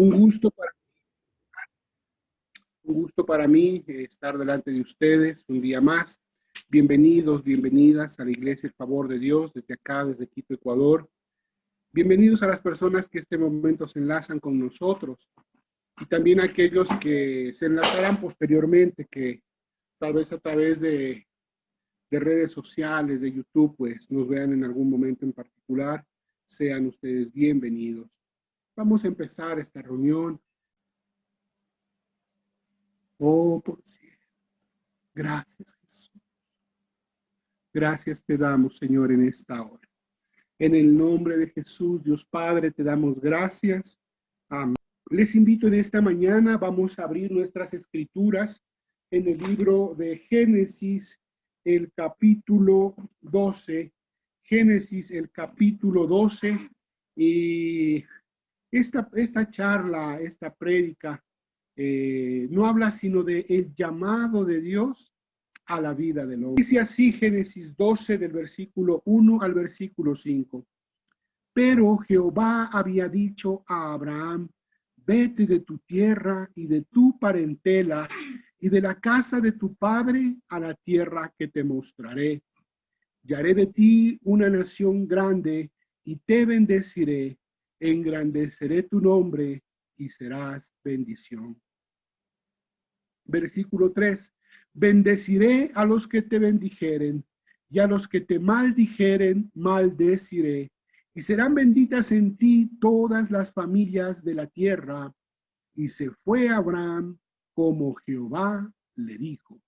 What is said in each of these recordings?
Un gusto para, un gusto para mí estar delante de ustedes un día más. Bienvenidos, bienvenidas a la Iglesia El Favor de Dios, desde acá, desde Quito, Ecuador. Bienvenidos a las personas que este momento se enlazan con nosotros y también a aquellos que se enlazarán posteriormente, que tal vez a través de redes sociales, de YouTube, pues nos vean en algún momento en particular. Sean ustedes bienvenidos. Vamos a empezar esta reunión. Oh, por cierto. Gracias, Jesús. Gracias te damos, Señor, en esta hora. En el nombre de Jesús, Dios Padre, te damos gracias. Amén. Les invito en esta mañana, vamos a abrir nuestras escrituras en el libro de Génesis, el capítulo 12. Génesis, el capítulo 12. Y esta charla, esta prédica, no habla sino de el llamado de Dios a la vida del hombre. Dice así Génesis 12 del versículo 1 al versículo 5. Pero Jehová había dicho a Abraham, vete de tu tierra y de tu parentela y de la casa de tu padre a la tierra que te mostraré. Y haré de ti una nación grande y te bendeciré, engrandeceré tu nombre y serás bendición. Versículo 3. Bendeciré a los que te bendijeren, y a los que te maldijeren, maldeciré. Y serán benditas en ti todas las familias de la tierra. Y se fue Abraham como Jehová le dijo.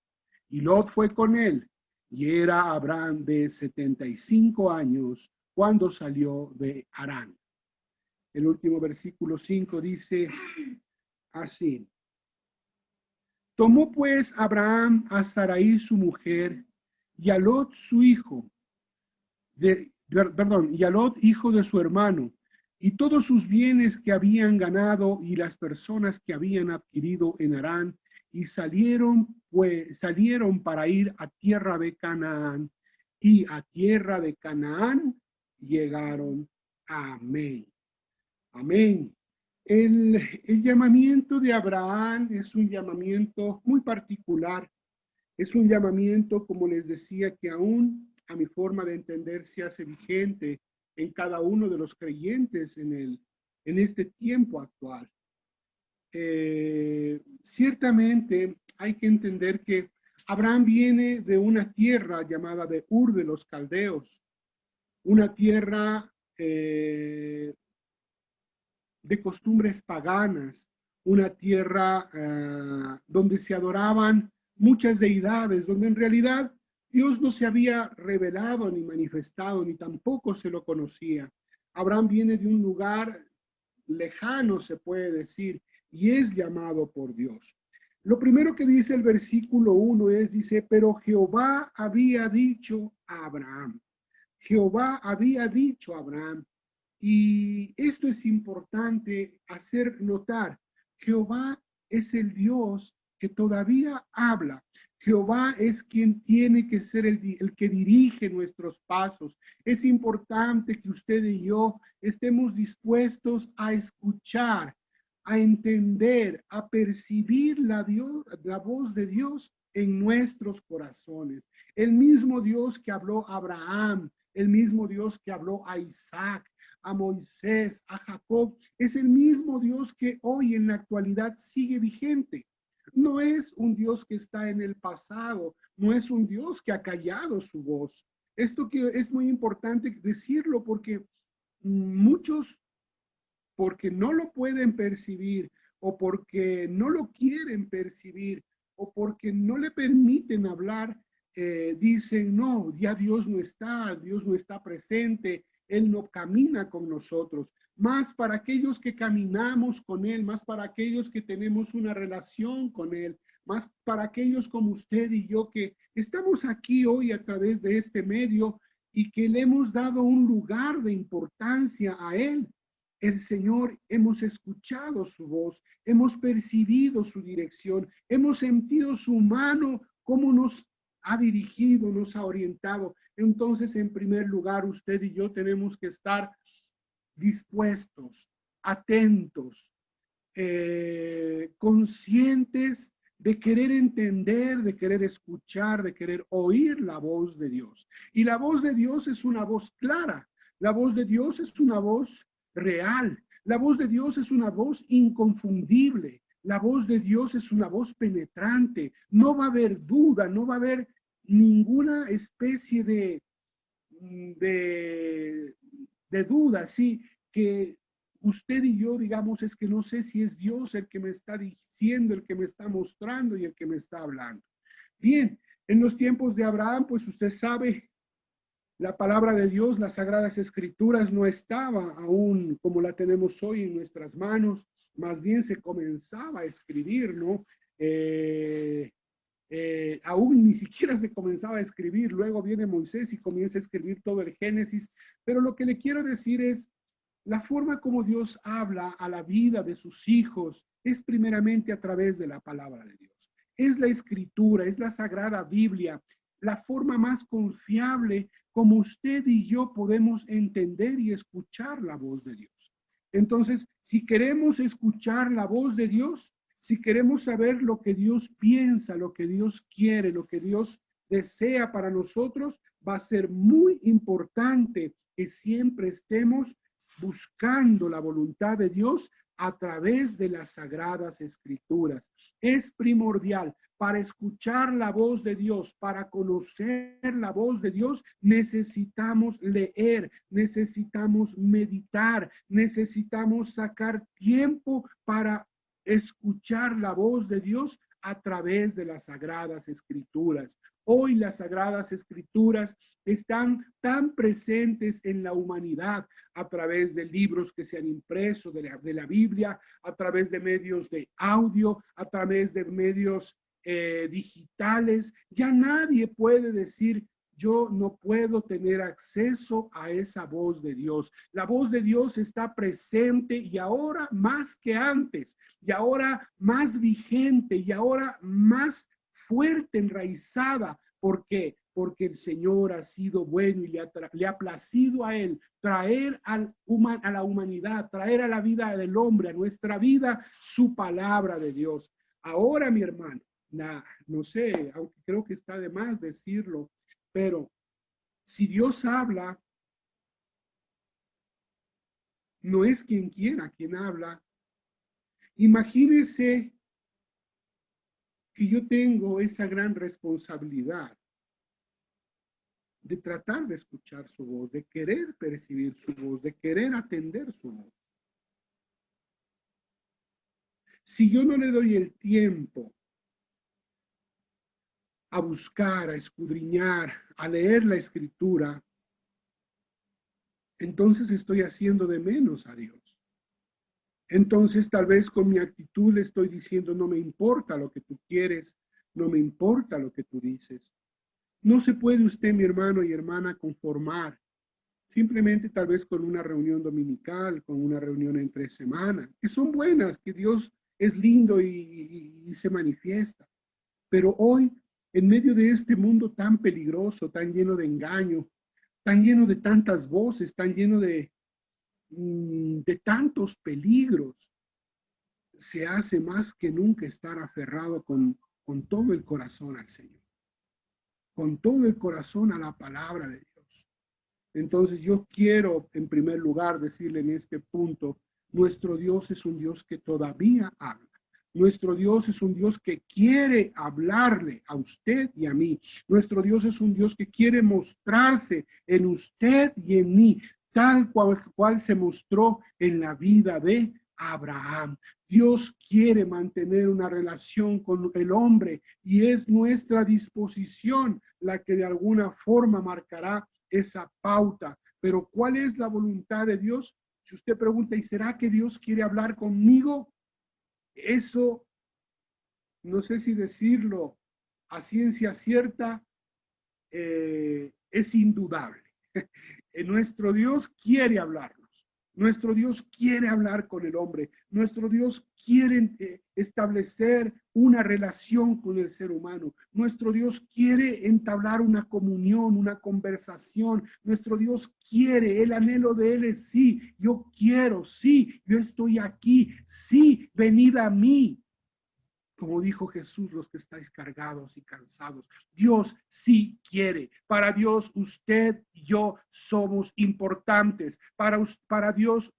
Y Lot fue con él, y era Abraham de 75 años cuando salió de Harán. El último versículo 5 dice así. Tomó pues Abraham a Sarai su mujer y a Lot su hijo, y a Lot hijo de su hermano, y todos sus bienes que habían ganado y las personas que habían adquirido en Harán, y salieron para ir a tierra de Canaán, y a tierra de Canaán llegaron. Amén. Amén. El llamamiento de Abraham es un llamamiento muy particular. Es un llamamiento, como les decía, que aún a mi forma de entender se hace vigente en cada uno de los creyentes en este tiempo actual. Ciertamente hay que entender que Abraham viene de una tierra llamada de Ur de los Caldeos, una tierra de costumbres paganas, una tierra donde se adoraban muchas deidades, donde en realidad Dios no se había revelado ni manifestado, ni tampoco se lo conocía. Abraham viene de un lugar lejano, se puede decir, y es llamado por Dios. Lo primero que dice el versículo 1 dice, pero Jehová había dicho a Abraham. Jehová había dicho a Abraham. Y esto es importante hacer notar. Jehová es el Dios que todavía habla. Jehová es quien tiene que ser el que dirige nuestros pasos. Es importante que usted y yo estemos dispuestos a escuchar, a entender, a percibir la voz de Dios en nuestros corazones. El mismo Dios que habló a Abraham, el mismo Dios que habló a Isaac, a Moisés, a Jacob, es el mismo Dios que hoy en la actualidad sigue vigente. No es un Dios que está en el pasado, no es un Dios que ha callado su voz. Esto que es muy importante decirlo porque muchos, porque no lo pueden percibir o porque no lo quieren percibir o porque no le permiten hablar, dicen, no, ya Dios no está presente, Él no camina con nosotros. Más para aquellos que caminamos con Él, más para aquellos que tenemos una relación con Él, más para aquellos como usted y yo que estamos aquí hoy a través de este medio y que le hemos dado un lugar de importancia a Él. El Señor, hemos escuchado su voz, hemos percibido su dirección, hemos sentido su mano, cómo nos ha dirigido, nos ha orientado. Entonces, en primer lugar, usted y yo tenemos que estar dispuestos, atentos, conscientes de querer entender, de querer escuchar, de querer oír la voz de Dios. Y la voz de Dios es una voz clara, la voz de Dios es una voz real, la voz de Dios es una voz inconfundible, la voz de Dios es una voz penetrante, no va a haber duda, no va a haber ninguna especie de duda, sí, que usted y yo digamos, es que no sé si es Dios el que me está diciendo, el que me está mostrando y el que me está hablando. Bien, en los tiempos de Abraham, pues usted sabe, la palabra de Dios, las sagradas escrituras no estaba aún como la tenemos hoy en nuestras manos, más bien se comenzaba a escribir, ¿no? Aún ni siquiera se comenzaba a escribir, luego viene Moisés y comienza a escribir todo el Génesis, pero lo que le quiero decir es, la forma como Dios habla a la vida de sus hijos es primeramente a través de la palabra de Dios. Es la escritura, es la sagrada Biblia, la forma más confiable como usted y yo podemos entender y escuchar la voz de Dios. Entonces, si queremos escuchar la voz de Dios, si queremos saber lo que Dios piensa, lo que Dios quiere, lo que Dios desea para nosotros, va a ser muy importante que siempre estemos buscando la voluntad de Dios a través de las sagradas escrituras. Es primordial para escuchar la voz de Dios, para conocer la voz de Dios, necesitamos leer, necesitamos meditar, necesitamos sacar tiempo para escuchar la voz de Dios a través de las sagradas escrituras. Hoy las sagradas escrituras están tan presentes en la humanidad a través de libros que se han impreso de la Biblia, a través de medios de audio, a través de medios digitales. Ya nadie puede decir, yo no puedo tener acceso a esa voz de Dios. La voz de Dios está presente y ahora más que antes, y ahora más vigente, y ahora más fuerte, enraizada. ¿Por qué? Porque el Señor ha sido bueno y le ha placido a Él traer a la humanidad, traer a la vida del hombre, a nuestra vida, su palabra de Dios. Ahora, mi hermano, no sé, aunque creo que está de más decirlo, pero si Dios habla, no es quien quiera quien habla. Imagínese que yo tengo esa gran responsabilidad de tratar de escuchar su voz, de querer percibir su voz, de querer atender su voz. Si yo no le doy el tiempo a buscar, a escudriñar, a leer la escritura, entonces estoy haciendo de menos a Dios. Entonces tal vez con mi actitud le estoy diciendo, no me importa lo que tú quieres, no me importa lo que tú dices. No se puede usted, mi hermano y hermana, conformar simplemente tal vez con una reunión dominical, con una reunión entre semana, que son buenas, que Dios es lindo y se manifiesta. Pero hoy, en medio de este mundo tan peligroso, tan lleno de engaño, tan lleno de tantas voces, tan lleno de tantos peligros, se hace más que nunca estar aferrado con todo el corazón al Señor, con todo el corazón a la palabra de Dios. Entonces yo quiero en primer lugar decirle en este punto, nuestro Dios es un Dios que todavía habla. Nuestro Dios es un Dios que quiere hablarle a usted y a mí. Nuestro Dios es un Dios que quiere mostrarse en usted y en mí, tal cual se mostró en la vida de Abraham. Dios quiere mantener una relación con el hombre y es nuestra disposición la que de alguna forma marcará esa pauta. Pero ¿cuál es la voluntad de Dios? Si usted pregunta, ¿y será que Dios quiere hablar conmigo? Eso, no sé si decirlo a ciencia cierta, es indudable. Nuestro Dios quiere hablarnos. Nuestro Dios quiere hablar con el hombre. Nuestro Dios quiere establecer una relación con el ser humano. Nuestro Dios quiere entablar una comunión, una conversación. Nuestro Dios quiere, el anhelo de Él es sí, yo quiero, sí, yo estoy aquí, sí, venid a mí. Como dijo Jesús, los que estáis cargados y cansados. Dios sí quiere. Para Dios, usted y yo somos importantes. Para Dios,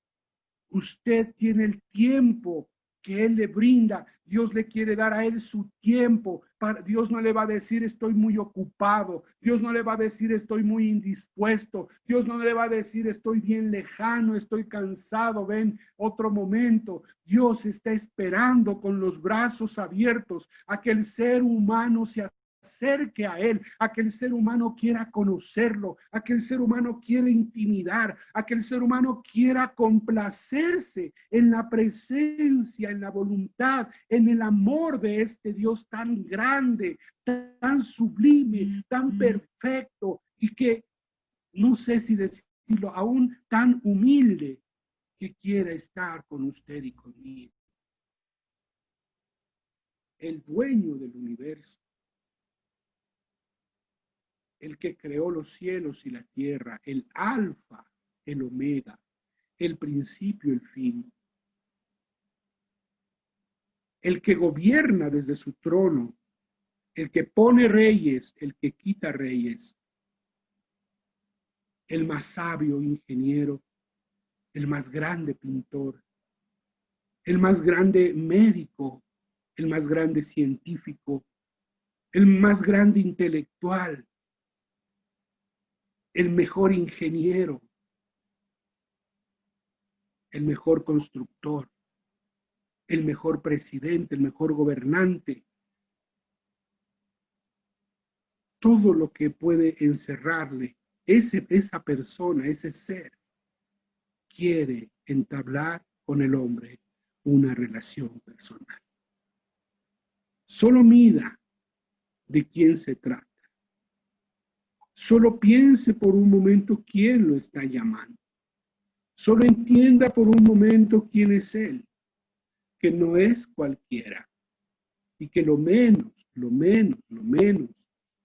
usted tiene el tiempo que Él le brinda. Dios le quiere dar a Él su tiempo. Dios no le va a decir estoy muy ocupado. Dios no le va a decir estoy muy indispuesto. Dios no le va a decir estoy bien lejano, estoy cansado, ven otro momento. Dios está esperando con los brazos abiertos a que el ser humano se acerque a Él, a que el ser humano quiera conocerlo, a que el ser humano quiera intimidar, a que el ser humano quiera complacerse en la presencia, en la voluntad, en el amor de este Dios tan grande, tan sublime, tan perfecto y que, no sé si decirlo, aún tan humilde, que quiera estar con usted y conmigo. El dueño del universo, el que creó los cielos y la tierra, el alfa, el omega, el principio, el fin, el que gobierna desde su trono, el que pone reyes, el que quita reyes, el más sabio ingeniero, el más grande pintor, el más grande médico, el más grande científico, el más grande intelectual, el mejor ingeniero, el mejor constructor, el mejor presidente, el mejor gobernante. Todo lo que puede encerrarle esa persona, ese ser, quiere entablar con el hombre una relación personal. Solo mida de quién se trata. Solo piense por un momento quién lo está llamando. Solo entienda por un momento quién es Él, que no es cualquiera y que lo menos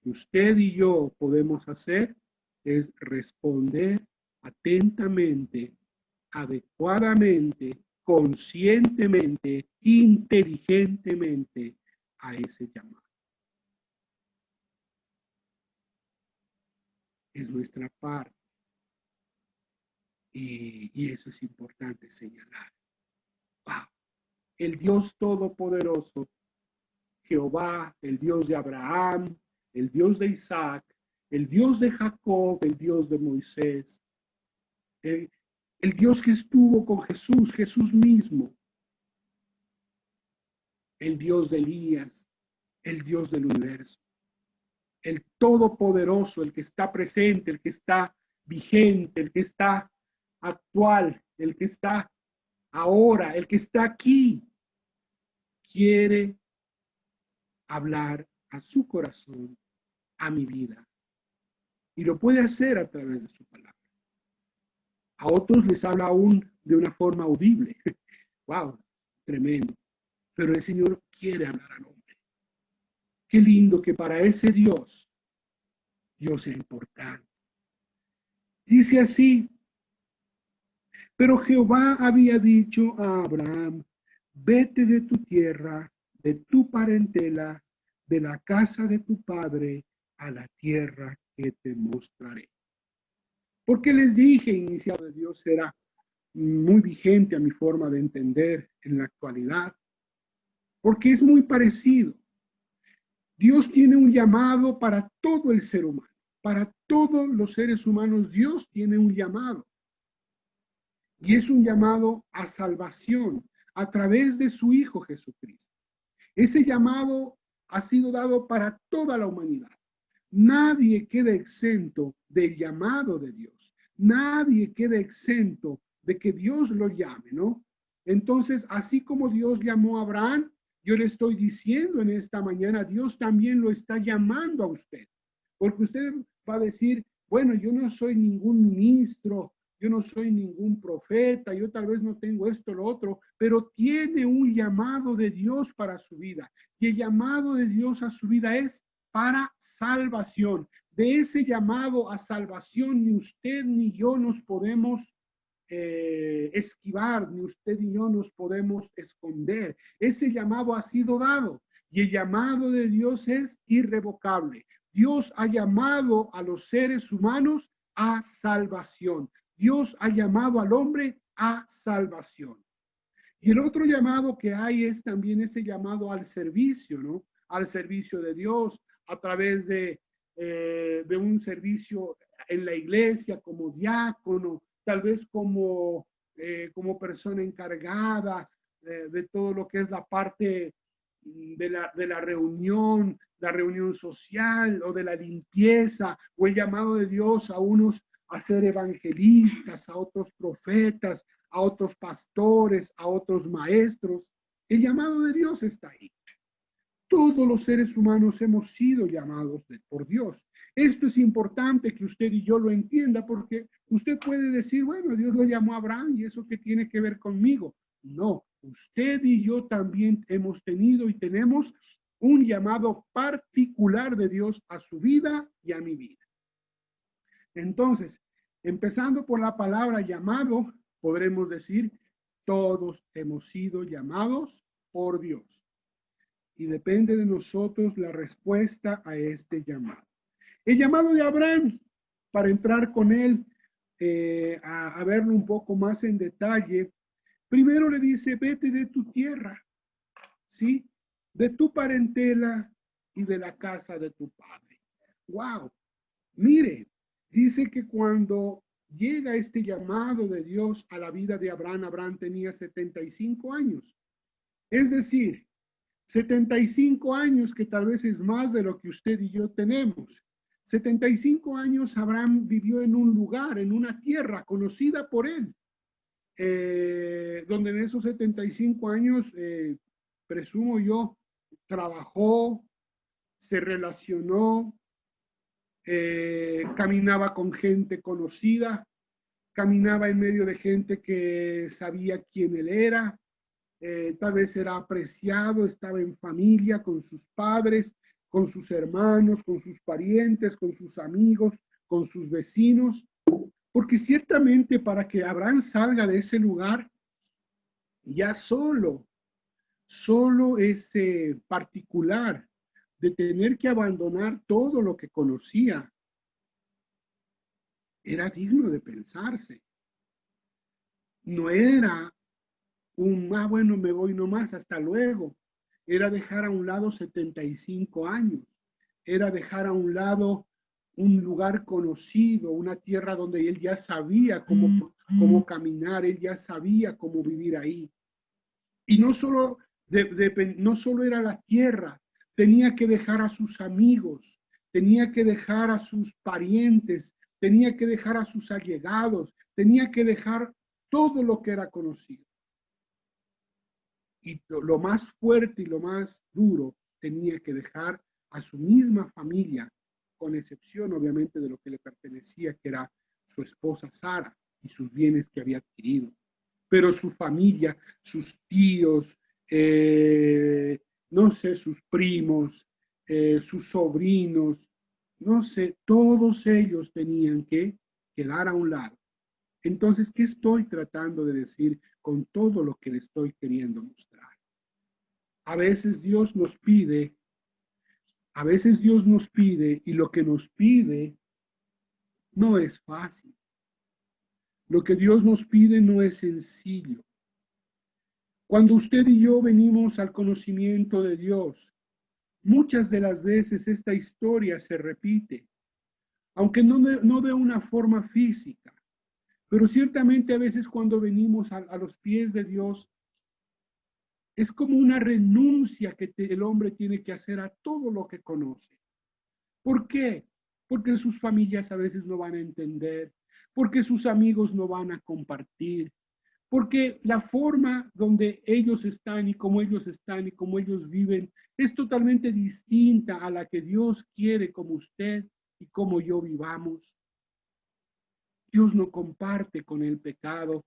que usted y yo podemos hacer es responder atentamente, adecuadamente, conscientemente, inteligentemente a ese llamado. Es nuestra parte. Y eso es importante señalar. Wow. El Dios Todopoderoso, Jehová, el Dios de Abraham, el Dios de Isaac, el Dios de Jacob, el Dios de Moisés, el Dios que estuvo con Jesús, Jesús mismo, el Dios de Elías, el Dios del universo, el Todopoderoso, el que está presente, el que está vigente, el que está actual, el que está ahora, el que está aquí, quiere hablar a su corazón, a mi vida. Y lo puede hacer a través de su palabra. A otros les habla aún de una forma audible. ¡Wow! Tremendo. Pero el Señor quiere hablar al hombre. Qué lindo que para ese Dios sea importante. Dice así, pero Jehová había dicho a Abraham, vete de tu tierra, de tu parentela, de la casa de tu padre, a la tierra que te mostraré. Porque les dije, iniciado de Dios será muy vigente a mi forma de entender en la actualidad, porque es muy parecido. Dios tiene un llamado para todo el ser humano, para todos los seres humanos. Dios tiene un llamado. Y es un llamado a salvación a través de su Hijo Jesucristo. Ese llamado ha sido dado para toda la humanidad. Nadie queda exento del llamado de Dios. Nadie queda exento de que Dios lo llame, ¿no? Entonces, así como Dios llamó a Abraham, yo le estoy diciendo en esta mañana, Dios también lo está llamando a usted. Porque usted va a decir, bueno, yo no soy ningún ministro, yo no soy ningún profeta, yo tal vez no tengo esto, lo otro, pero tiene un llamado de Dios para su vida. Y el llamado de Dios a su vida es para salvación. De ese llamado a salvación ni usted ni yo nos podemos esquivar, ni usted ni yo nos podemos esconder. Ese llamado ha sido dado y el llamado de Dios es irrevocable. Dios ha llamado a los seres humanos a salvación. Dios ha llamado al hombre a salvación. Y el otro llamado que hay es también ese llamado al servicio, ¿no? Al servicio de Dios a través de un servicio en la iglesia como diácono, tal vez como persona encargada de todo lo que es la parte de la reunión social o de la limpieza, o el llamado de Dios a unos a ser evangelistas, a otros profetas, a otros pastores, a otros maestros. El llamado de Dios está ahí. Todos los seres humanos hemos sido llamados por Dios. Esto es importante que usted y yo lo entienda, porque usted puede decir, bueno, Dios lo llamó a Abraham y eso qué tiene que ver conmigo. No, usted y yo también hemos tenido y tenemos un llamado particular de Dios a su vida y a mi vida. Entonces, empezando por la palabra llamado, podremos decir, todos hemos sido llamados por Dios. Y depende de nosotros la respuesta a este llamado. El llamado de Abraham, para entrar con él a verlo un poco más en detalle, primero le dice, vete de tu tierra, ¿sí? De tu parentela y de la casa de tu padre. ¡Wow! Mire, dice que cuando llega este llamado de Dios a la vida de Abraham, Abraham tenía 75 años. Es decir, 75 años, que tal vez es más de lo que usted y yo tenemos. 75 años Abraham vivió en un lugar, en una tierra conocida por él, donde en esos 75 años, presumo yo, trabajó, se relacionó, caminaba con gente conocida, caminaba en medio de gente que sabía quién él era, tal vez era apreciado, estaba en familia con sus padres, con sus hermanos, con sus parientes, con sus amigos, con sus vecinos, porque ciertamente para que Abraham salga de ese lugar, ya solo ese particular de tener que abandonar todo lo que conocía, era digno de pensarse. No era bueno, me voy nomás, hasta luego. Era dejar a un lado 75 años. Era dejar a un lado un lugar conocido, una tierra donde él ya sabía cómo caminar, él ya sabía cómo vivir ahí. Y no solo era la tierra, tenía que dejar a sus amigos, tenía que dejar a sus parientes, tenía que dejar a sus allegados, tenía que dejar todo lo que era conocido. Y lo más fuerte y lo más duro, tenía que dejar a su misma familia, con excepción obviamente de lo que le pertenecía, que era su esposa Sara y sus bienes que había adquirido. Pero su familia, sus tíos, no sé, sus primos, sus sobrinos, no sé, todos ellos tenían que quedar a un lado. Entonces, ¿qué estoy tratando de decir con todo lo que le estoy queriendo mostrar? A veces Dios nos pide, y lo que nos pide no es fácil. Lo que Dios nos pide no es sencillo. Cuando usted y yo venimos al conocimiento de Dios, muchas de las veces esta historia se repite, aunque no de una forma física, pero ciertamente a veces cuando venimos a los pies de Dios, es como una renuncia que el hombre tiene que hacer a todo lo que conoce. ¿Por qué? Porque sus familias a veces no van a entender, porque sus amigos no van a compartir, porque la forma donde ellos están y cómo ellos están y cómo ellos viven es totalmente distinta a la que Dios quiere como usted y como yo vivamos. Dios no comparte con el pecado.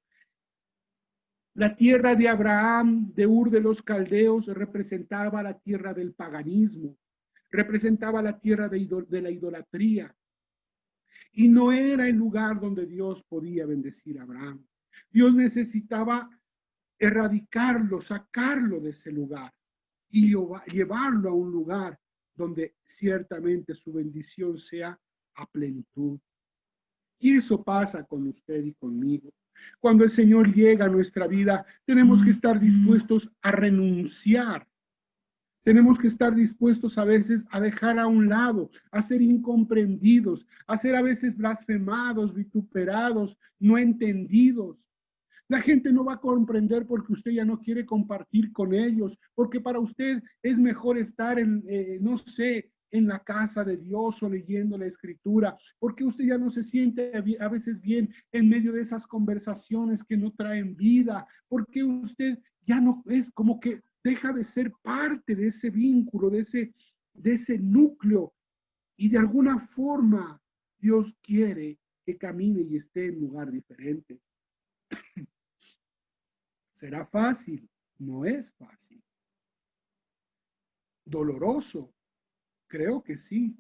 La tierra de Abraham, de Ur de los Caldeos, representaba la tierra del paganismo, representaba la tierra de la idolatría. Y no era el lugar donde Dios podía bendecir a Abraham. Dios necesitaba erradicarlo, sacarlo de ese lugar y llevarlo a un lugar donde ciertamente su bendición sea a plenitud. Y eso pasa con usted y conmigo. Cuando el Señor llega a nuestra vida, tenemos que estar dispuestos a renunciar. Tenemos que estar dispuestos a veces a dejar a un lado, a ser incomprendidos, a ser a veces blasfemados, vituperados, no entendidos. La gente no va a comprender porque usted ya no quiere compartir con ellos, porque para usted es mejor estar no sé, en la casa de Dios o leyendo la escritura, porque usted ya no se siente a veces bien en medio de esas conversaciones que no traen vida, porque usted ya no es como que deja de ser parte de ese vínculo, de ese núcleo, y de alguna forma Dios quiere que camine y esté en un lugar diferente. ¿Será fácil? No es fácil. ¿Doloroso? Creo que sí.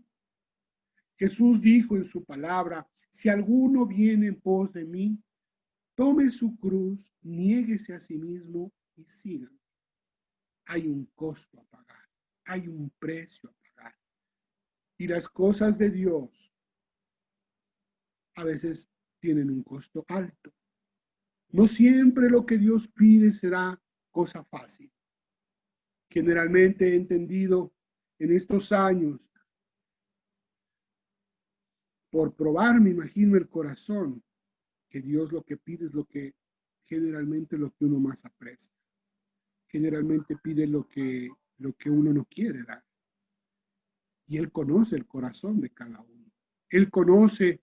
Jesús dijo en su palabra, si alguno viene en pos de mí, tome su cruz, niéguese a sí mismo y sígame. Hay un costo a pagar, hay un precio a pagar. Y las cosas de Dios a veces tienen un costo alto. No siempre lo que Dios pide será cosa fácil. Generalmente he entendido en estos años, por probar, me imagino, el corazón, que Dios lo que pide es generalmente lo que uno más aprecia. Generalmente pide lo que uno no quiere dar. Y Él conoce el corazón de cada uno. Él conoce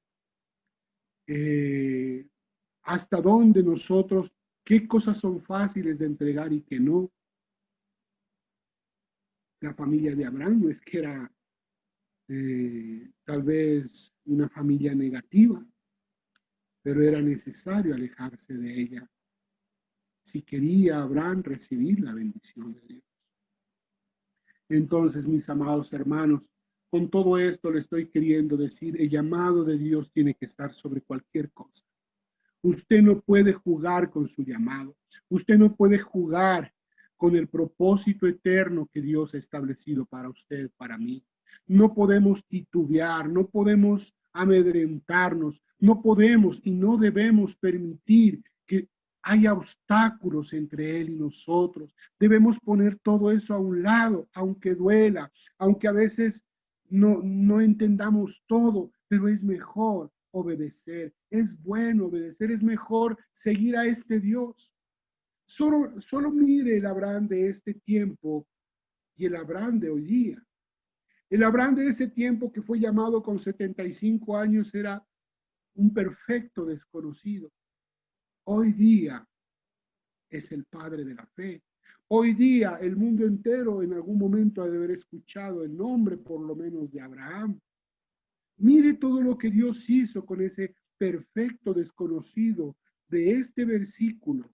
hasta dónde nosotros, qué cosas son fáciles de entregar y qué no. La familia de Abraham no es que era tal vez una familia negativa, pero era necesario alejarse de ella si quería Abraham recibir la bendición de Dios. Entonces, mis amados hermanos, con todo esto le estoy queriendo decir, el llamado de Dios tiene que estar sobre cualquier cosa. Usted no puede jugar con su llamado. Usted no puede jugar con el propósito eterno que Dios ha establecido para usted, para mí. No podemos titubear, no podemos amedrentarnos, no podemos y no debemos permitir que haya obstáculos entre Él y nosotros. Debemos poner todo eso a un lado, aunque duela, aunque a veces no entendamos todo, pero es mejor obedecer. Es bueno obedecer, es mejor seguir a este Dios. Solo mire el Abraham de este tiempo y el Abraham de hoy día. El Abraham de ese tiempo que fue llamado con 75 años era un perfecto desconocido. Hoy día es el padre de la fe. Hoy día el mundo entero en algún momento ha de haber escuchado el nombre por lo menos de Abraham. Mire todo lo que Dios hizo con ese perfecto desconocido de este versículo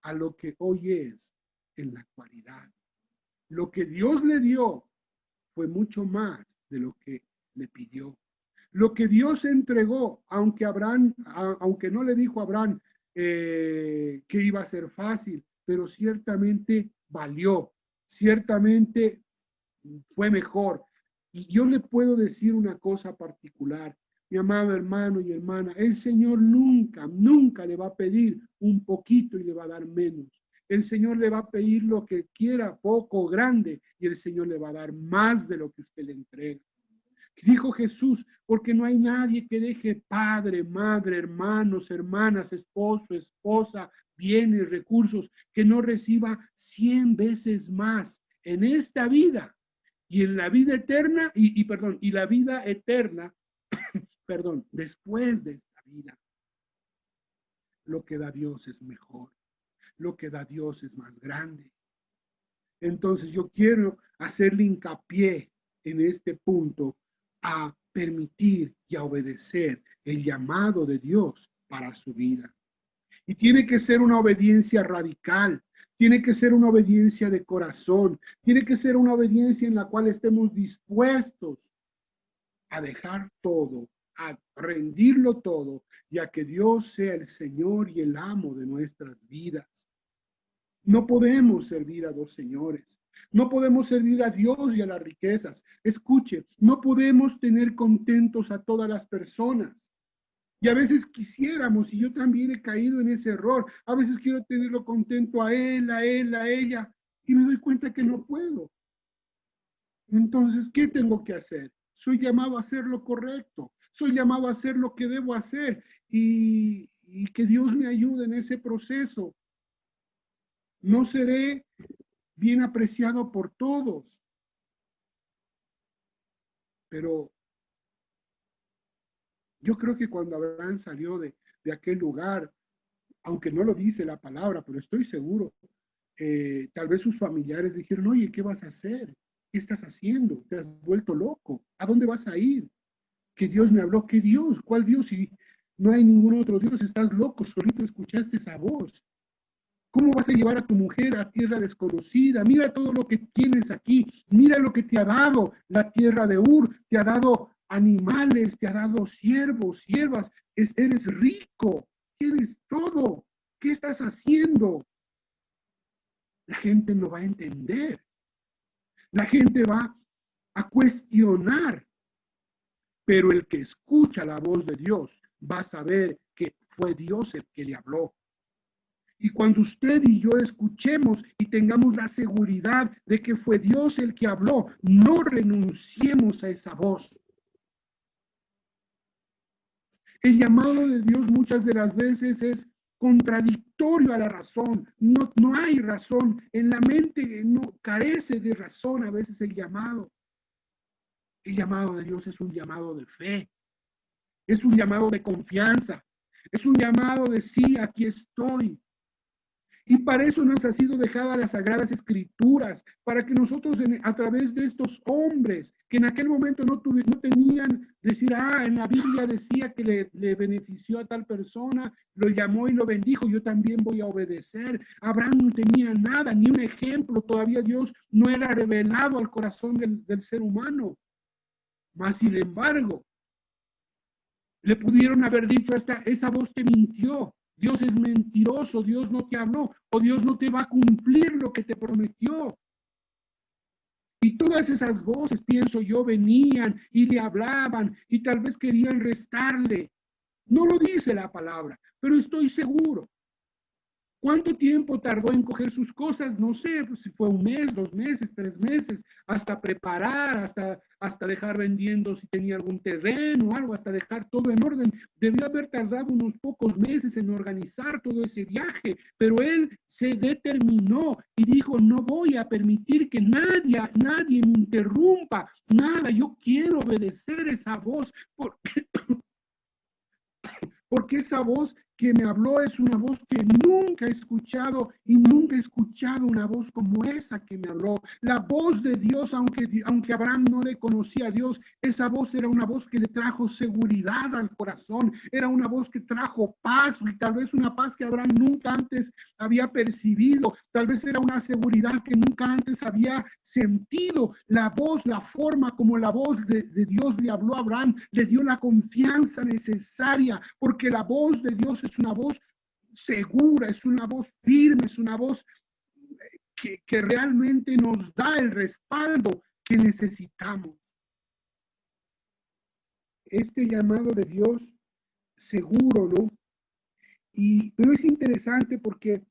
a lo que hoy es en la actualidad. Lo que Dios le dio fue mucho más de lo que le pidió. Lo que Dios entregó, aunque no le dijo a Abraham que iba a ser fácil, pero ciertamente valió, ciertamente fue mejor. Y yo le puedo decir una cosa particular, mi amado hermano y hermana, el Señor nunca, nunca le va a pedir un poquito y le va a dar menos. El Señor le va a pedir lo que quiera, poco o grande, y el Señor le va a dar más de lo que usted le entrega. Dijo Jesús, porque no hay nadie que deje padre, madre, hermanos, hermanas, esposo, esposa, bienes, recursos, que no reciba 100 veces más en esta vida y en la vida eterna, y la vida eterna, perdón, después de esta vida. Lo que da Dios es mejor, lo que da Dios es más grande. Entonces yo quiero hacerle hincapié en este punto a permitir y a obedecer el llamado de Dios para su vida. Y tiene que ser una obediencia radical, tiene que ser una obediencia de corazón, tiene que ser una obediencia en la cual estemos dispuestos a dejar todo, a rendirlo todo y a que Dios sea el Señor y el amo de nuestras vidas. No podemos servir a dos señores. No podemos servir a Dios y a las riquezas. Escuche, no podemos tener contentos a todas las personas. Y a veces quisiéramos, y yo también he caído en ese error, a veces quiero tenerlo contento a él, a ella, y me doy cuenta que no puedo. Entonces, ¿qué tengo que hacer? Soy llamado a hacer lo correcto, soy llamado a hacer lo que debo hacer y que Dios me ayude en ese proceso. No seré bien apreciado por todos, pero yo creo que cuando Abraham salió de aquel lugar, aunque no lo dice la palabra, pero estoy seguro, tal vez sus familiares dijeron, oye, ¿qué vas a hacer? ¿Qué estás haciendo? ¿Te has vuelto loco? ¿A dónde vas a ir? Que Dios me habló. ¿Qué Dios? ¿Cuál Dios? Si no hay ningún otro Dios, estás loco, solito escuchaste esa voz. ¿Cómo vas a llevar a tu mujer a tierra desconocida? Mira todo lo que tienes aquí. Mira lo que te ha dado la tierra de Ur. Te ha dado animales, te ha dado siervos, siervas. Eres rico, tienes todo. ¿Qué estás haciendo? La gente no va a entender. La gente va a cuestionar. Pero el que escucha la voz de Dios va a saber que fue Dios el que le habló. Y cuando usted y yo escuchemos y tengamos la seguridad de que fue Dios el que habló, no renunciemos a esa voz. El llamado de Dios muchas de las veces es contradictorio a la razón. No hay razón. En la mente no carece de razón a veces el llamado. El llamado de Dios es un llamado de fe. Es un llamado de confianza. Es un llamado de sí, aquí estoy. Y para eso nos ha sido dejada las Sagradas Escrituras, para que nosotros a través de estos hombres que en aquel momento no tenían, decir, en la Biblia decía que le benefició a tal persona, lo llamó y lo bendijo, yo también voy a obedecer. Abraham no tenía nada, ni un ejemplo, todavía Dios no era revelado al corazón del ser humano. Mas, sin embargo, le pudieron haber dicho esa voz te mintió. Dios es mentiroso, Dios no te habló, o Dios no te va a cumplir lo que te prometió. Y todas esas voces, pienso yo, venían y le hablaban y tal vez querían restarle. No lo dice la palabra, pero estoy seguro. ¿Cuánto tiempo tardó en coger sus cosas? No sé, pues si fue un mes, 2 meses, 3 meses, hasta preparar, hasta dejar vendiendo si tenía algún terreno o algo, hasta dejar todo en orden. Debió haber tardado unos pocos meses en organizar todo ese viaje, pero él se determinó y dijo, no voy a permitir que nadie me interrumpa, nada, yo quiero obedecer esa voz, porque esa voz que me habló es una voz que nunca he escuchado y nunca he escuchado una voz como esa que me habló. La voz de Dios, aunque Abraham no le conocía a Dios, esa voz era una voz que le trajo seguridad al corazón, era una voz que trajo paz y tal vez una paz que Abraham nunca antes había percibido, tal vez era una seguridad que nunca antes había sentido. La voz, la forma como la voz de Dios le habló a Abraham, le dio la confianza necesaria, porque la voz de Dios es una voz segura, es una voz firme, es una voz que realmente nos da el respaldo que necesitamos. Este llamado de Dios seguro, ¿no? Pero es interesante porque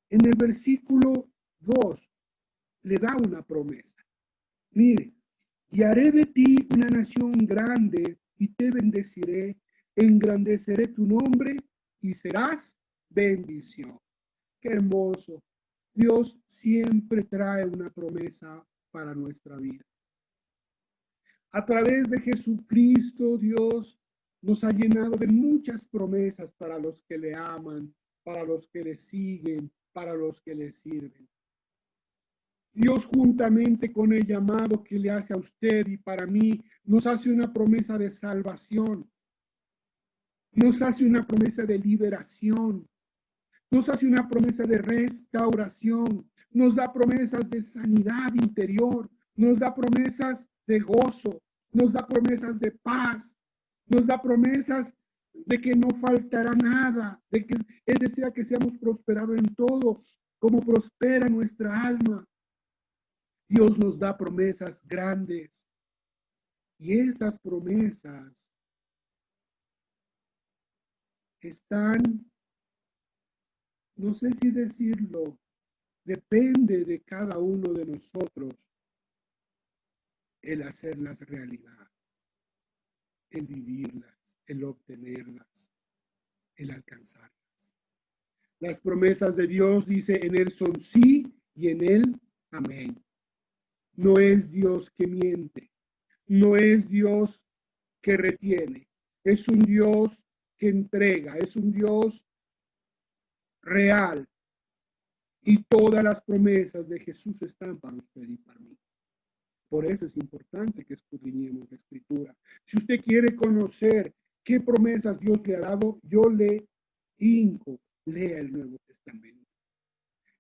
en el versículo 2 le da una promesa. Mire, y haré de ti una nación grande y te bendeciré, engrandeceré tu nombre y serás bendición. Qué hermoso. Dios siempre trae una promesa para nuestra vida. A través de Jesucristo, Dios nos ha llenado de muchas promesas para los que le aman, para los que le siguen, para los que le sirven. Dios, juntamente con el llamado que le hace a usted y para mí, nos hace una promesa de salvación. nos hace una promesa de liberación, nos hace una promesa de restauración, nos da promesas de sanidad interior, nos da promesas de gozo, nos da promesas de paz, nos da promesas de que no faltará nada, de que Él desea que seamos prosperados en todo, como prospera nuestra alma. Dios nos da promesas grandes y esas promesas están, no sé si decirlo, depende de cada uno de nosotros el hacerlas realidad, el vivirlas, el obtenerlas, el alcanzarlas. Las promesas de Dios, dice, en Él son sí y en Él amén. No es Dios que miente, no es Dios que retiene, es un Dios que entrega, es un Dios real. Y todas las promesas de Jesús están para usted y para mí. Por eso es importante que escudriñemos la Escritura. Si usted quiere conocer qué promesas Dios le ha dado, yo le hinco, lea el Nuevo Testamento.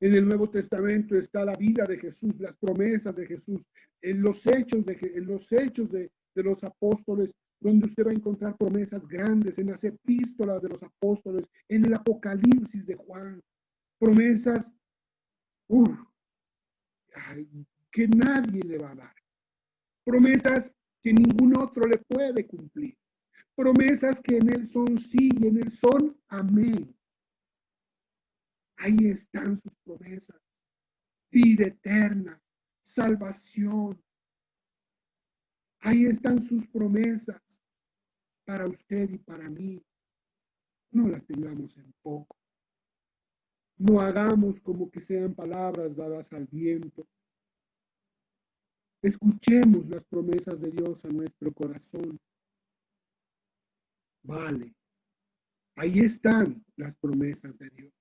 En el Nuevo Testamento está la vida de Jesús, las promesas de Jesús, en los hechos de los apóstoles, donde usted va a encontrar promesas grandes, en las epístolas de los apóstoles, en el Apocalipsis de Juan, promesas que nadie le va a dar, promesas que ningún otro le puede cumplir, promesas que en Él son sí y en Él son amén. Ahí están sus promesas, vida eterna, salvación. Ahí están sus promesas para usted y para mí. No las tengamos en poco. No hagamos como que sean palabras dadas al viento. Escuchemos las promesas de Dios a nuestro corazón. Vale, ahí están las promesas de Dios.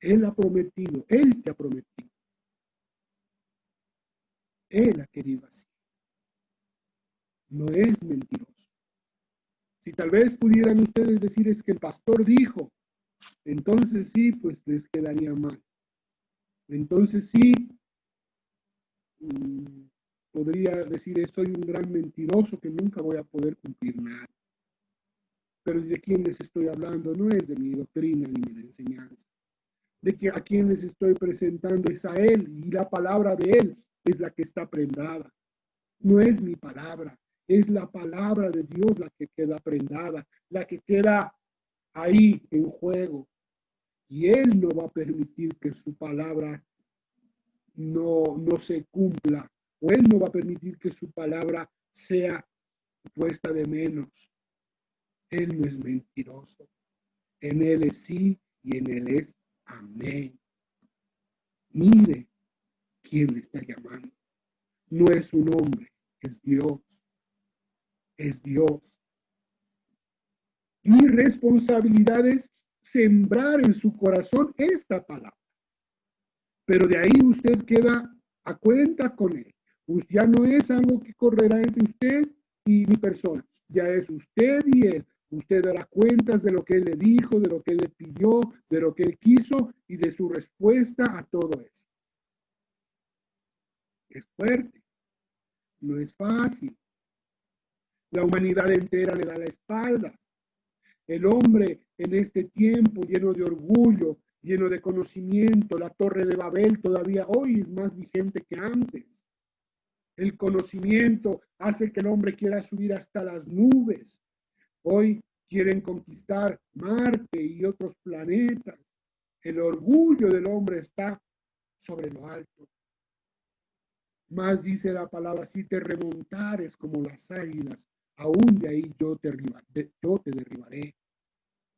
Él ha prometido, Él te ha prometido. Él ha querido así. No es mentiroso. Si tal vez pudieran ustedes decir es que el pastor dijo, entonces sí, pues les quedaría mal. Entonces sí, podría decir, soy un gran mentiroso que nunca voy a poder cumplir nada. Pero de quién les estoy hablando no es de mi doctrina ni de enseñanza. De que a quien les estoy presentando es a Él y la palabra de Él es la que está prendada. No es mi palabra, es la palabra de Dios la que queda prendada, la que queda ahí en juego. Y Él no va a permitir que su palabra no se cumpla, o Él no va a permitir que su palabra sea puesta de menos. Él no es mentiroso. En Él es sí y en Él es amén. Mire quién le está llamando. No es un hombre, es Dios. Es Dios. Mi responsabilidad es sembrar en su corazón esta palabra. Pero de ahí usted queda a cuenta con Él. Ya no es algo que correrá entre usted y mi persona. Ya es usted y Él. Usted dará cuentas de lo que Él le dijo, de lo que Él le pidió, de lo que Él quiso y de su respuesta a todo eso. Es fuerte. No es fácil. La humanidad entera le da la espalda. El hombre en este tiempo lleno de orgullo, lleno de conocimiento, la Torre de Babel todavía hoy es más vigente que antes. El conocimiento hace que el hombre quiera subir hasta las nubes. Hoy quieren conquistar Marte y otros planetas. El orgullo del hombre está sobre lo alto. Más dice la palabra, si te remontares como las águilas, aún de ahí yo te derribaré.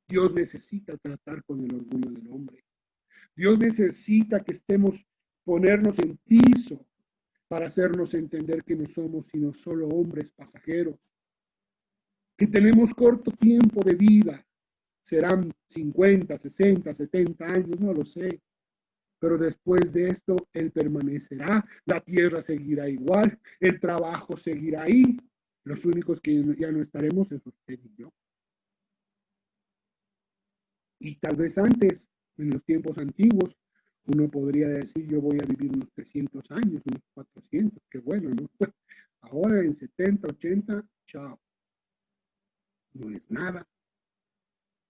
Dios necesita tratar con el orgullo del hombre. Dios necesita que ponernos en piso para hacernos entender que no somos sino solo hombres pasajeros, que tenemos corto tiempo de vida, serán 50, 60, 70 años, no lo sé, pero después de esto Él permanecerá, la tierra seguirá igual, el trabajo seguirá ahí, Los únicos que ya no estaremos es usted y yo. Y tal vez antes, en los tiempos antiguos, uno podría decir, yo voy a vivir unos 300 años, unos 400, qué bueno, ¿no? Ahora en 70, 80, chao, no es nada.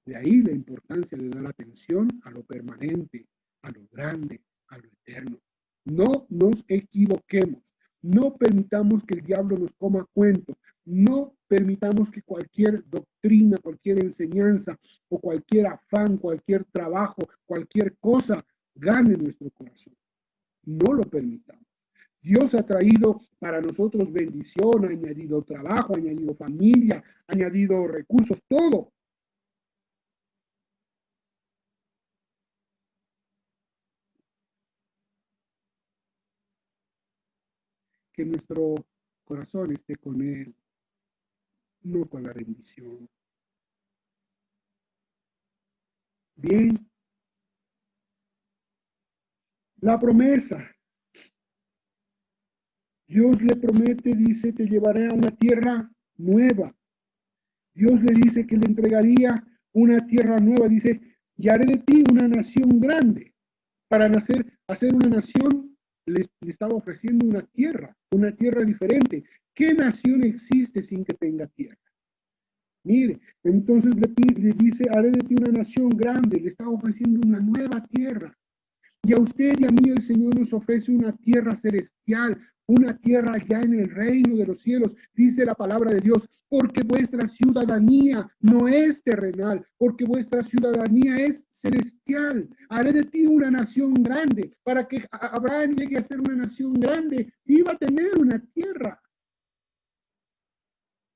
De ahí la importancia de dar atención a lo permanente, a lo grande, a lo eterno. No nos equivoquemos. No permitamos que el diablo nos coma cuento. No permitamos que cualquier doctrina, cualquier enseñanza o cualquier afán, cualquier trabajo, cualquier cosa gane nuestro corazón. No lo permitamos. Dios ha traído para nosotros bendición, ha añadido trabajo, ha añadido familia, ha añadido recursos, todo. Que nuestro corazón esté con Él, no con la bendición. Bien, la promesa. Dios le promete, dice, te llevaré a una tierra nueva. Dios le dice que le entregaría una tierra nueva. Dice, y haré de ti una nación grande. Para hacer una nación, le estaba ofreciendo una tierra diferente. ¿Qué nación existe sin que tenga tierra? Mire, entonces le dice, haré de ti una nación grande, le está ofreciendo una nueva tierra. Y a usted y a mí el Señor nos ofrece una tierra celestial, una tierra ya en el reino de los cielos, dice la palabra de Dios, porque vuestra ciudadanía no es terrenal, porque vuestra ciudadanía es celestial. Haré de ti una nación grande, para que Abraham llegue a ser una nación grande, iba a tener una tierra.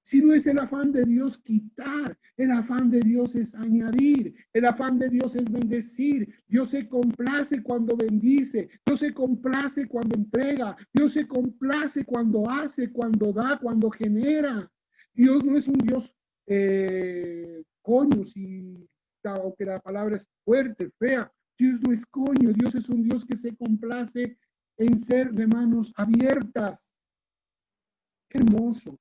Si no es el afán de Dios quitar, el afán de Dios es añadir, el afán de Dios es bendecir. Dios se complace cuando bendice, Dios se complace cuando entrega, Dios se complace cuando hace, cuando da, cuando genera. Dios no es un Dios coño, si, aunque la palabra es fuerte, fea. Dios no es coño, Dios es un Dios que se complace en ser de manos abiertas. Qué hermoso.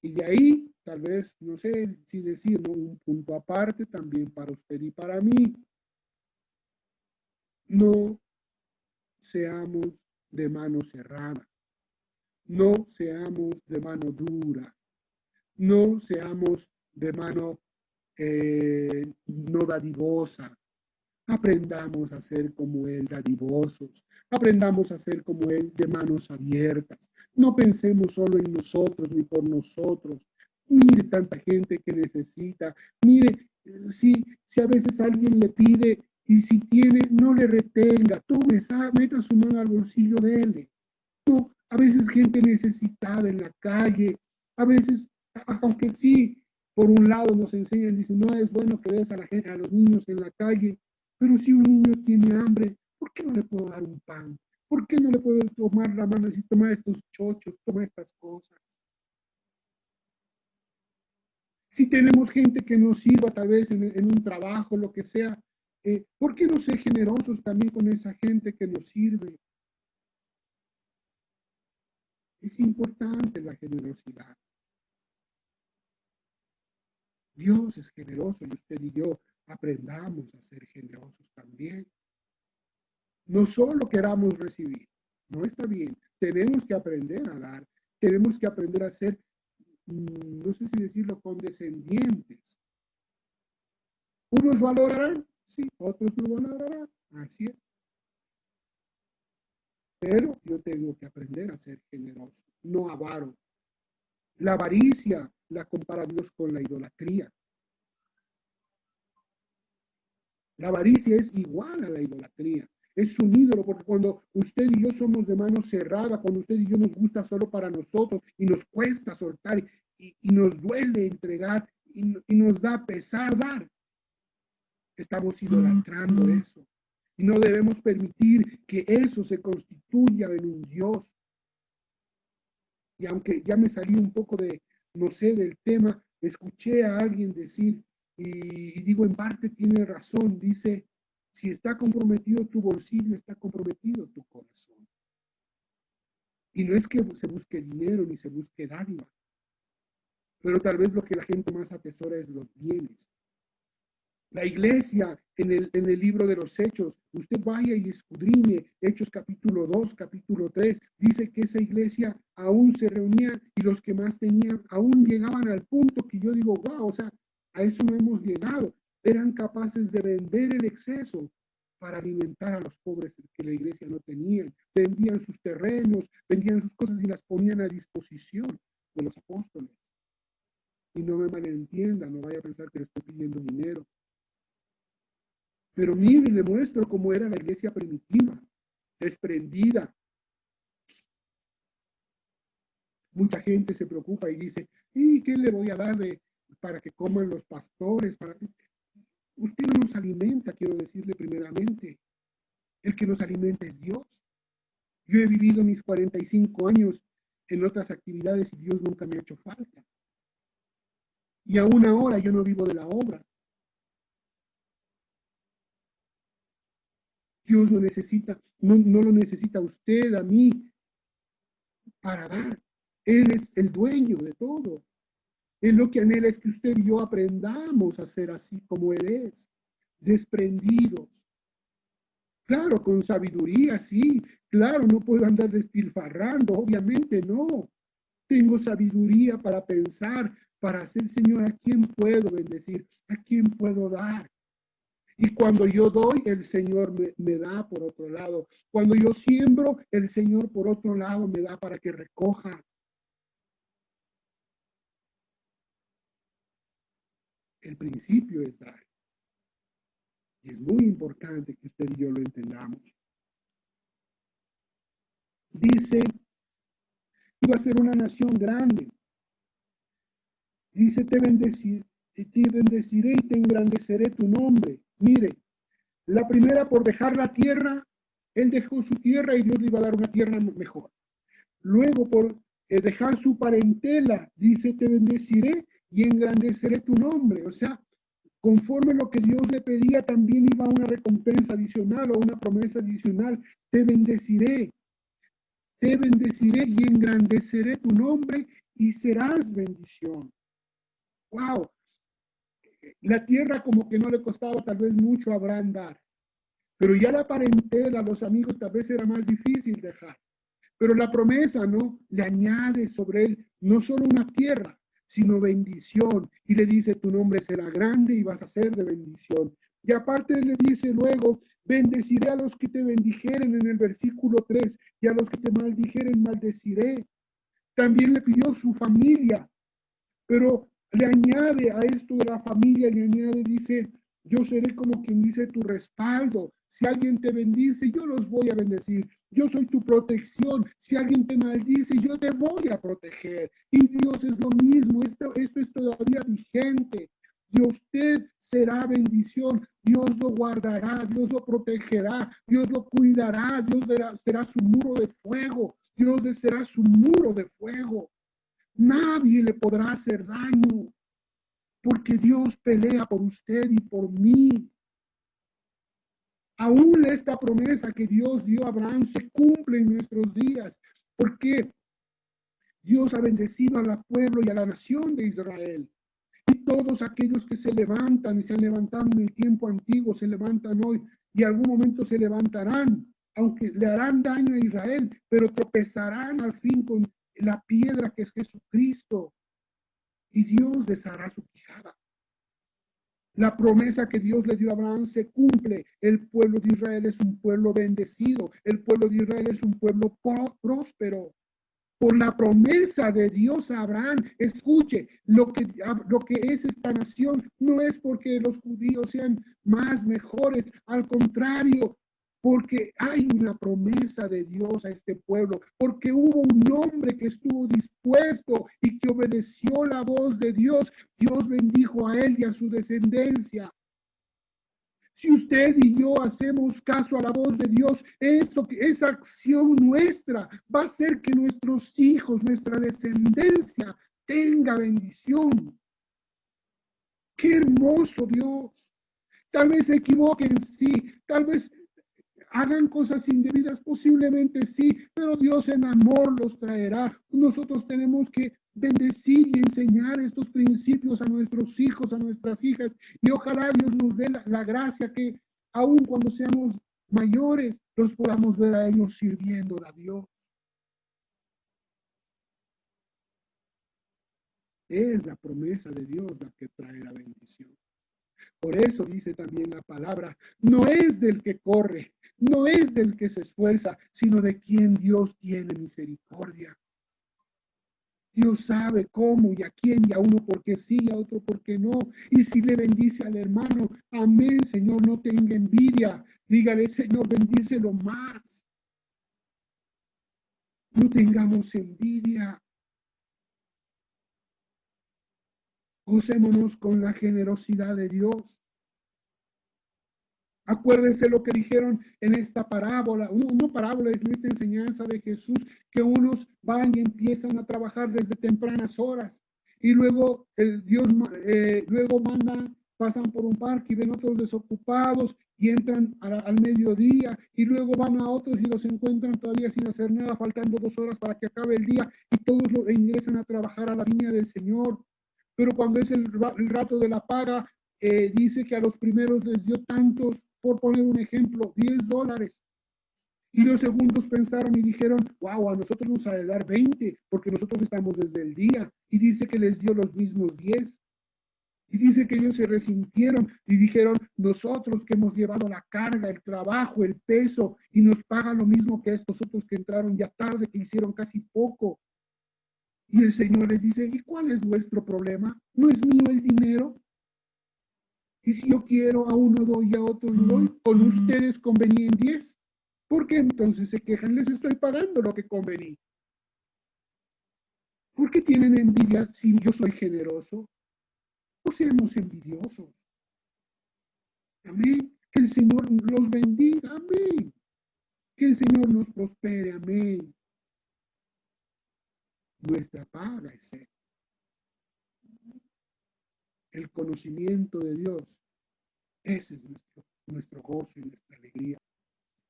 Y de ahí, tal vez, no sé si decir, ¿no? Un punto aparte también para usted y para mí. No seamos de mano cerrada, no seamos de mano dura, no seamos de mano no dadivosa. Aprendamos a ser como Él, dadivosos. Aprendamos a ser como Él, de manos abiertas. No pensemos solo en nosotros ni por nosotros. Mire tanta gente que necesita. Mire, si a veces alguien le pide y si tiene, no le retenga. Tome, meta su mano al bolsillo de él. No, a veces gente necesitada en la calle. A veces, aunque sí, por un lado nos enseñan, dicen, no es bueno que veas a la gente, a los niños en la calle. Pero si un niño tiene hambre, ¿por qué no le puedo dar un pan? ¿Por qué no le puedo tomar la mano y decir, toma estos chochos, toma estas cosas? Si tenemos gente que nos sirva tal vez en un trabajo, lo que sea, ¿por qué no ser generosos también con esa gente que nos sirve? Es importante la generosidad. Dios es generoso y usted y yo aprendamos a ser generosos también. No solo queramos recibir, no está bien. Tenemos que aprender a dar, tenemos que aprender a ser, no sé si decirlo, condescendientes. Unos valorarán, sí, otros no valorarán, así es. Pero yo tengo que aprender a ser generoso, no avaro. La avaricia la compara Dios con la idolatría. La avaricia es igual a la idolatría. Es un ídolo, porque cuando usted y yo somos de mano cerrada, cuando usted y yo nos gusta solo para nosotros y nos cuesta soltar y nos duele entregar y nos da pesar dar, estamos idolatrando eso. Y no debemos permitir que eso se constituya en un Dios. Y aunque ya me salí un poco de, no sé, del tema, escuché a alguien decir, y digo, en parte tiene razón, dice, si está comprometido tu bolsillo, está comprometido tu corazón. Y no es que se busque dinero ni se busque dádiva, pero tal vez lo que la gente más atesora es los bienes. La iglesia en el libro de los Hechos, usted vaya y escudriñe Hechos capítulo 2, capítulo 3, dice que esa iglesia aún se reunía y los que más tenían aún llegaban al punto que yo digo, wow, o sea, a eso no hemos llegado. Eran capaces de vender el exceso para alimentar a los pobres que la iglesia no tenía. Vendían sus terrenos, vendían sus cosas y las ponían a disposición de los apóstoles. Y no me malentienda, no vaya a pensar que le estoy pidiendo dinero. Pero mire, le muestro cómo era la iglesia primitiva, desprendida. Mucha gente se preocupa y dice, ¿y qué le voy a dar para que coman los pastores? Usted no nos alimenta, quiero decirle primeramente. El que nos alimenta es Dios. Yo he vivido mis 45 años en otras actividades y Dios nunca me ha hecho falta. Y aún ahora yo no vivo de la obra. Dios lo necesita, no lo necesita a usted, a mí, para dar. Él es el dueño de todo. Él lo que anhela es que usted y yo aprendamos a ser así como Él es, desprendidos. Claro, con sabiduría, sí. Claro, no puedo andar despilfarrando, obviamente no. Tengo sabiduría para pensar, para hacer, Señor, ¿a quién puedo bendecir? ¿A quién puedo dar? Y cuando yo doy, el Señor me da por otro lado. Cuando yo siembro, el Señor por otro lado me da para que recoja. El principio es dar. Y es muy importante que usted y yo lo entendamos. Dice, iba a ser una nación grande. Dice, te bendeciré y te engrandeceré tu nombre. Mire, la primera por dejar la tierra, él dejó su tierra y Dios le iba a dar una tierra mejor. Luego por dejar su parentela, dice, te bendeciré y engrandeceré tu nombre. O sea, conforme lo que Dios le pedía, también iba una recompensa adicional o una promesa adicional. Te bendeciré y engrandeceré tu nombre y serás bendición. Wow, la tierra como que no le costaba tal vez mucho a Abraham dar, pero ya la parentela, los amigos tal vez era más difícil dejar. Pero la promesa, ¿no? Le añade sobre él no solo una tierra, sino bendición. Y le dice, tu nombre será grande y vas a ser de bendición. Y aparte le dice luego, bendeciré a los que te bendijeren en el versículo 3 y a los que te maldijeren maldeciré. También le pidió su familia, pero le añade a esto de la familia, le añade, dice, yo seré como quien dice tu respaldo. Si alguien te bendice, yo los voy a bendecir. Yo soy tu protección. Si alguien te maldice, yo te voy a proteger. Y Dios es lo mismo. Esto es todavía vigente. Y usted será bendición. Dios lo guardará. Dios lo protegerá. Dios lo cuidará. Dios será su muro de fuego. Dios será su muro de fuego. Nadie le podrá hacer daño, porque Dios pelea por usted y por mí. Aún esta promesa que Dios dio a Abraham se cumple en nuestros días, porque Dios ha bendecido al pueblo y a la nación de Israel. Y todos aquellos que se levantan y se han levantado en el tiempo antiguo, se levantan hoy y en algún momento se levantarán, aunque le harán daño a Israel, pero tropezarán al fin con la piedra que es Jesucristo. Y Dios deshará su quijada. La promesa que Dios le dio a Abraham se cumple. El pueblo de Israel es un pueblo bendecido. El pueblo de Israel es un pueblo próspero. Por la promesa de Dios a Abraham, escuche, lo que es esta nación no es porque los judíos sean más mejores, al contrario, porque hay una promesa de Dios a este pueblo, porque hubo un hombre que estuvo dispuesto y que obedeció la voz de Dios. Dios bendijo a él y a su descendencia. Si usted y yo hacemos caso a la voz de Dios, esa acción nuestra va a hacer que nuestros hijos, nuestra descendencia tenga bendición. ¡Qué hermoso Dios! Tal vez se equivoquen, sí, tal vez hagan cosas indebidas, posiblemente sí, pero Dios en amor los traerá. Nosotros tenemos que bendecir y enseñar estos principios a nuestros hijos, a nuestras hijas, y ojalá Dios nos dé la gracia que aun cuando seamos mayores, los podamos ver a ellos sirviendo a Dios. Es la promesa de Dios la que trae la bendición. Por eso dice también la palabra, no es del que corre, no es del que se esfuerza, sino de quien Dios tiene misericordia. Dios sabe cómo y a quién, y a uno porque sí, y a otro porque no. Y si le bendice al hermano, amén, Señor, no tenga envidia. Dígale, Señor, bendícelo más. No tengamos envidia. Gocémonos con la generosidad de Dios. Acuérdense lo que dijeron en esta parábola, una parábola es en esta enseñanza de Jesús, que unos van y empiezan a trabajar desde tempranas horas y luego luego mandan, pasan por un parque y ven otros desocupados y entran al mediodía y luego van a otros y los encuentran todavía sin hacer nada, faltando 2 horas para que acabe el día y todos ingresan a trabajar a la viña del Señor. Pero cuando es el rato de la paga, dice que a los primeros les dio tantos, por poner un ejemplo, $10. Y los segundos pensaron y dijeron, wow, a nosotros nos ha de dar 20, porque nosotros estamos desde el día. Y dice que les dio los mismos 10. Y dice que ellos se resintieron y dijeron, nosotros que hemos llevado la carga, el trabajo, el peso, y nos pagan lo mismo que estos otros que entraron ya tarde, que hicieron casi poco. Y el Señor les dice, ¿y cuál es vuestro problema? ¿No es mío el dinero? Y si yo quiero, a uno doy y a otro no doy, con ustedes convení en 10. ¿Por qué entonces se quejan? Les estoy pagando lo que convení. ¿Por qué tienen envidia si yo soy generoso? No seamos envidiosos. Amén. Que el Señor los bendiga. Amén. Que el Señor nos prospere. Amén. Nuestra paga es Él. El conocimiento de Dios. Ese es nuestro gozo y nuestra alegría.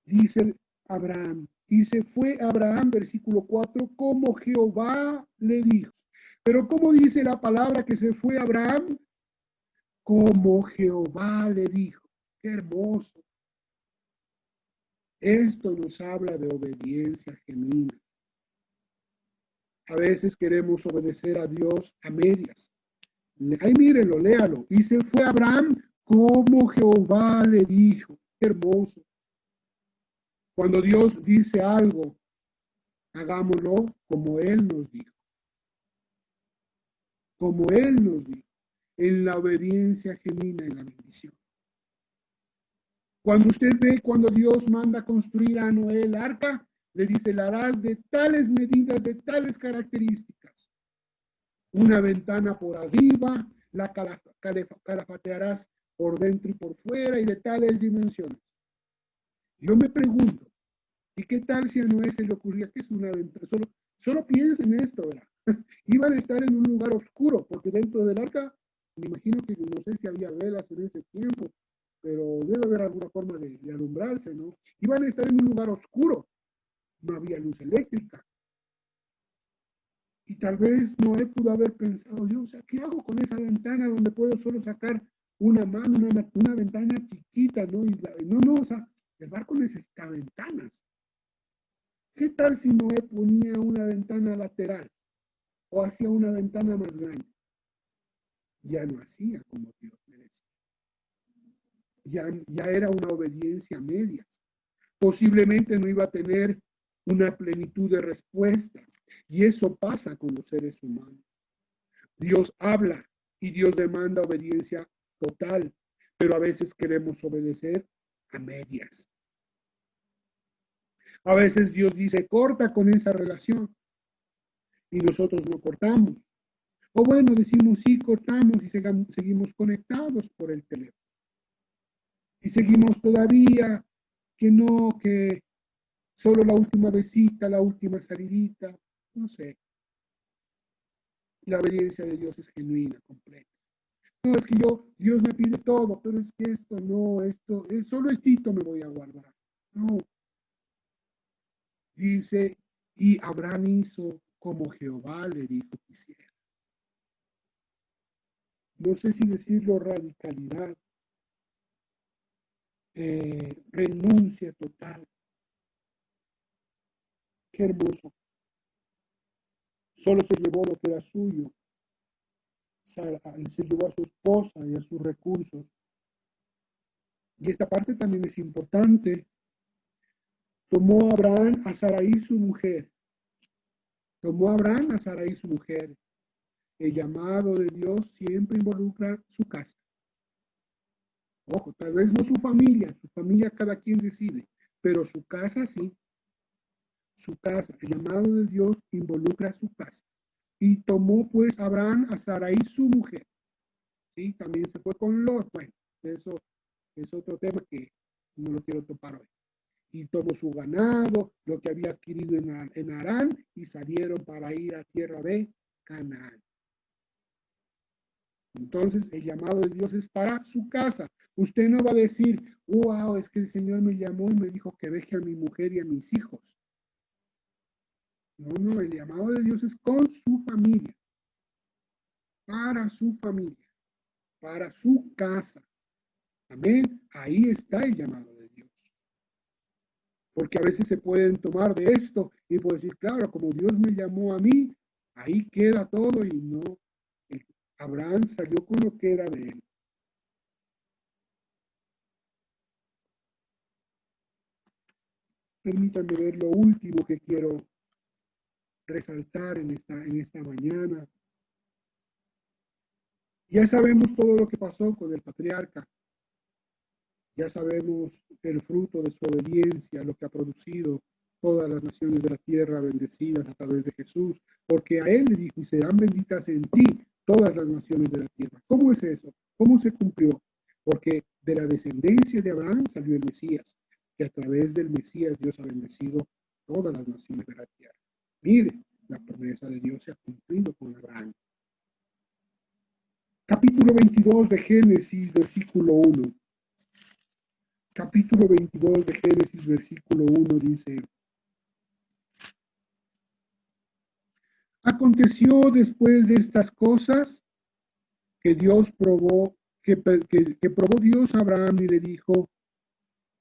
Dice Abraham, y se fue Abraham, versículo 4, como Jehová le dijo. Pero ¿cómo dice la palabra que se fue Abraham? Como Jehová le dijo. Qué hermoso. Esto nos habla de obediencia genuina. A veces queremos obedecer a Dios a medias. Ahí mírenlo, léalo. Y se fue Abraham como Jehová le dijo. Qué hermoso. Cuando Dios dice algo, hagámoslo como Él nos dijo. Como Él nos dijo. En la obediencia genuina y la bendición. Cuando usted ve cuando Dios manda construir a Noé el arca, le dice, la harás de tales medidas, de tales características. Una ventana por arriba, la calafatearás por dentro y por fuera y de tales dimensiones. Yo me pregunto, ¿y qué tal si a Noé se le ocurría que es una ventana? Solo piensen en esto, ¿verdad? Iban a estar en un lugar oscuro, porque dentro del arca, me imagino que no sé si había velas en ese tiempo, pero debe haber alguna forma de alumbrarse, ¿no? Iban a estar en un lugar oscuro, no había luz eléctrica. Y tal vez Noé pudo haber pensado, yo, o sea, ¿qué hago con esa ventana donde puedo solo sacar una mano, una ventana chiquita, ¿no? No, o sea, el barco necesita ventanas. ¿Qué tal si Noé ponía una ventana lateral o hacía una ventana más grande? Ya no hacía como Dios merece. Ya era una obediencia a medias. Posiblemente no iba a tener una plenitud de respuesta. Y eso pasa con los seres humanos. Dios habla y Dios demanda obediencia total, pero a veces queremos obedecer a medias. A veces Dios dice, corta con esa relación y nosotros no cortamos. O bueno, decimos sí, cortamos y seguimos conectados por el teléfono. Y seguimos todavía que no, que solo la última visita, la última salidita, no sé. La obediencia de Dios es genuina, completa. No, es que Dios me pide todo, pero es que esto no, solo estito me voy a guardar. No, dice, y Abraham hizo como Jehová le dijo que hiciera. No sé si decirlo radicalidad, renuncia total. Qué hermoso. Solo se llevó lo que era suyo. Se llevó a su esposa y a sus recursos. Y esta parte también es importante. Tomó a Abraham a Sarai su mujer. Tomó a Abraham a Sarai su mujer. El llamado de Dios siempre involucra su casa. Ojo, tal vez no su familia cada quien decide, pero su casa sí. Su casa, el llamado de Dios involucra su casa. Y tomó pues Abraham a Sarai su mujer. Sí, también se fue con Lot. Bueno, eso es otro tema que no lo quiero topar hoy. Y tomó su ganado, lo que había adquirido en Harán, y salieron para ir a tierra de Canaán. Entonces, el llamado de Dios es para su casa. Usted no va a decir, wow, es que el Señor me llamó y me dijo que deje a mi mujer y a mis hijos. No, no, el llamado de Dios es con su familia, para su casa. Amén. Ahí está el llamado de Dios. Porque a veces se pueden tomar de esto y pueden decir, claro, como Dios me llamó a mí, ahí queda todo y no. Abraham salió con lo que era de él. Permítanme ver lo último que quiero resaltar en esta mañana. Ya sabemos todo lo que pasó con el patriarca. Ya sabemos el fruto de su obediencia, lo que ha producido todas las naciones de la tierra bendecidas a través de Jesús, porque a él le dijo, y serán benditas en ti todas las naciones de la tierra. ¿Cómo es eso? ¿Cómo se cumplió? Porque de la descendencia de Abraham salió el Mesías, que a través del Mesías Dios ha bendecido todas las naciones de la tierra. Mire, la promesa de Dios se ha cumplido con Abraham. Capítulo 22 de Génesis, versículo 1. Capítulo 22 de Génesis, versículo 1 dice, aconteció después de estas cosas que Dios probó, que probó Dios a Abraham y le dijo,